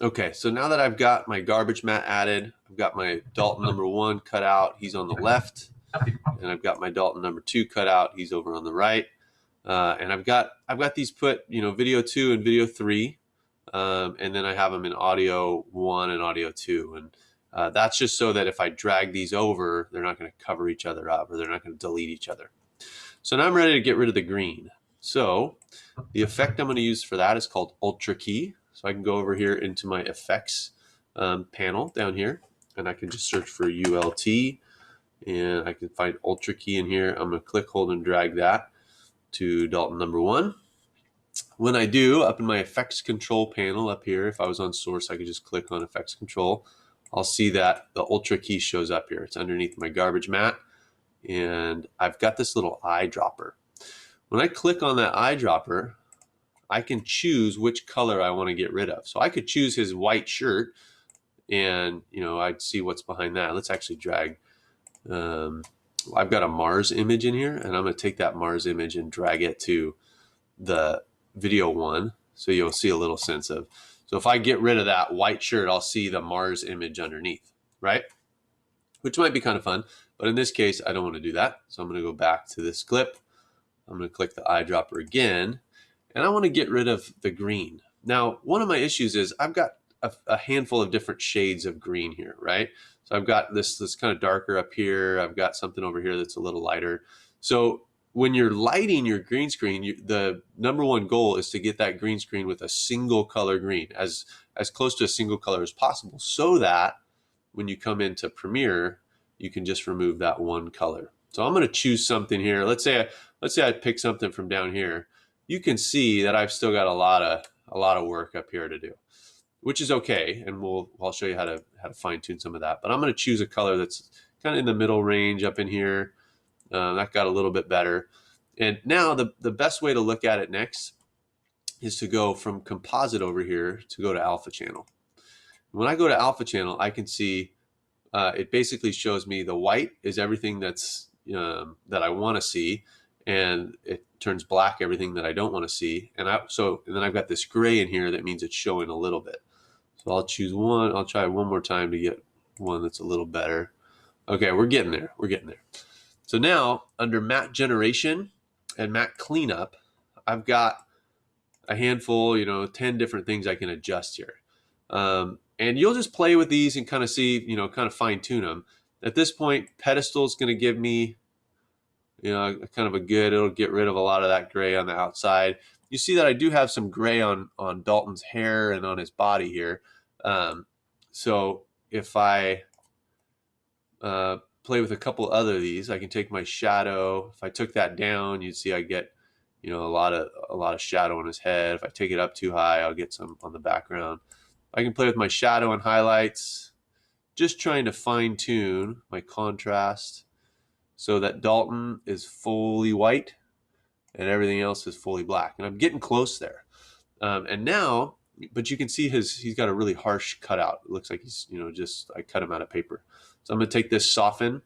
Okay, so now that I've got my garbage matte added, I've got my Dalton number 1 cut out, he's on the left, and I've got my Dalton number 2 cut out, he's over on the right. And I've got these put, video 2 and video 3, and then I have them in audio 1 and audio 2, and that's just so that if I drag these over, they're not going to cover each other up, or they're not going to delete each other. So now I'm ready to get rid of the green. So the effect I'm going to use for that is called Ultra Key. So I can go over here into my effects panel down here, and I can just search for ULT, and I can find Ultra Key in here. I'm going to click, hold, and drag that to Dalton number 1. When I do, up in my effects control panel up here, if I was on source, I could just click on effects control. I'll see that the Ultra Key shows up here. It's underneath my garbage matte, and I've got this little eyedropper. When I click on that eyedropper, I can choose which color I want to get rid of. So I could choose his white shirt, and I'd see what's behind that. Let's actually drag. I've got a Mars image in here, and I'm going to take that Mars image and drag it to the video 1, so you'll see a little sense of. So if I get rid of that white shirt, I'll see the Mars image underneath, right? Which might be kind of fun, but in this case, I don't want to do that. So I'm going to go back to this clip. I'm going to click the eyedropper again, and I want to get rid of the green. Now, one of my issues is I've got a handful of different shades of green here, right? So I've got this kind of darker up here. I've got something over here that's a little lighter. So when you're lighting your green screen, the number 1 goal is to get that green screen with a single color green, as close to a single color as possible, so that when you come into Premiere, you can just remove that one color. So I'm going to choose something here. Let's say I pick something from down here. You can see that I've still got a lot of work up here to do, which is okay, and I'll show you how to fine tune some of that. But I'm going to choose a color that's kind of in the middle range up in here. That got a little bit better. And now the best way to look at it next is to go from composite over here to go to alpha channel. When I go to alpha channel, I can see it basically shows me the white is everything that's that I want to see, and it turns black everything that I don't want to see. And then I've got this gray in here that means it's showing a little bit. So I'll choose one. I'll try one more time to get one that's a little better. Okay, we're getting there. We're getting there. So now under matte generation and matte cleanup, I've got a handful, 10 different things I can adjust here. And you'll just play with these and kind of see, kind of fine tune them. At this point, pedestal is going to give me, kind of it'll get rid of a lot of that gray on the outside. You see that I do have some gray on Dalton's hair and on his body here. So if I play with a couple other of these, I can take my shadow. If I took that down, you'd see I get, a lot of shadow on his head. If I take it up too high, I'll get some on the background. I can play with my shadow and highlights, just trying to fine tune my contrast so that Dalton is fully white and everything else is fully black. And I'm getting close there. And now, but you can see he's got a really harsh cutout. It looks like he's, I cut him out of paper. So I'm going to take this soften,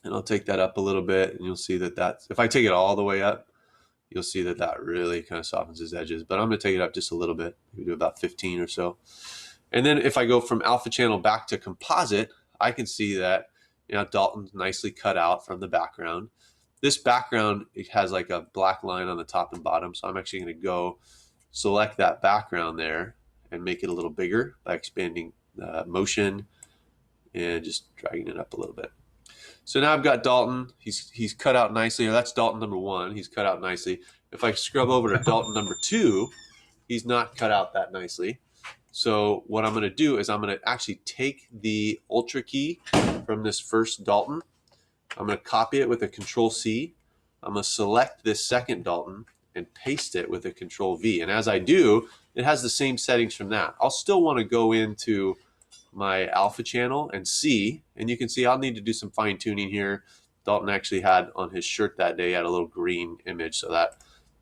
and I'll take that up a little bit, and you'll see that if I take it all the way up, you'll see that really kind of softens his edges. But I'm going to take it up just a little bit. We do about 15 or so. And then if I go from alpha channel back to composite, I can see that Dalton's nicely cut out from the background. This background, it has like a black line on the top and bottom. So I'm actually going to go select that background there and make it a little bigger by expanding motion and just dragging it up a little bit. So now I've got Dalton. He's cut out nicely. Or that's Dalton number 1. He's cut out nicely. If I scrub over to Dalton number 2, he's not cut out that nicely. So what I'm going to do is I'm going to actually take the Ultra Key from this first Dalton. I'm going to copy it with a Control-C. I'm going to select this second Dalton and paste it with a Control-V. And as I do, it has the same settings from that. I'll still want to go into my alpha channel and see, and you can see I'll need to do some fine tuning here. Dalton actually had on his shirt that day, had a little green image, so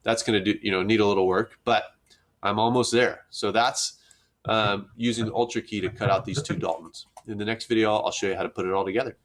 that's going to do, need a little work, but I'm almost there. So that's using the Ultra Key to cut out these two Daltons. In the next video, I'll show you how to put it all together.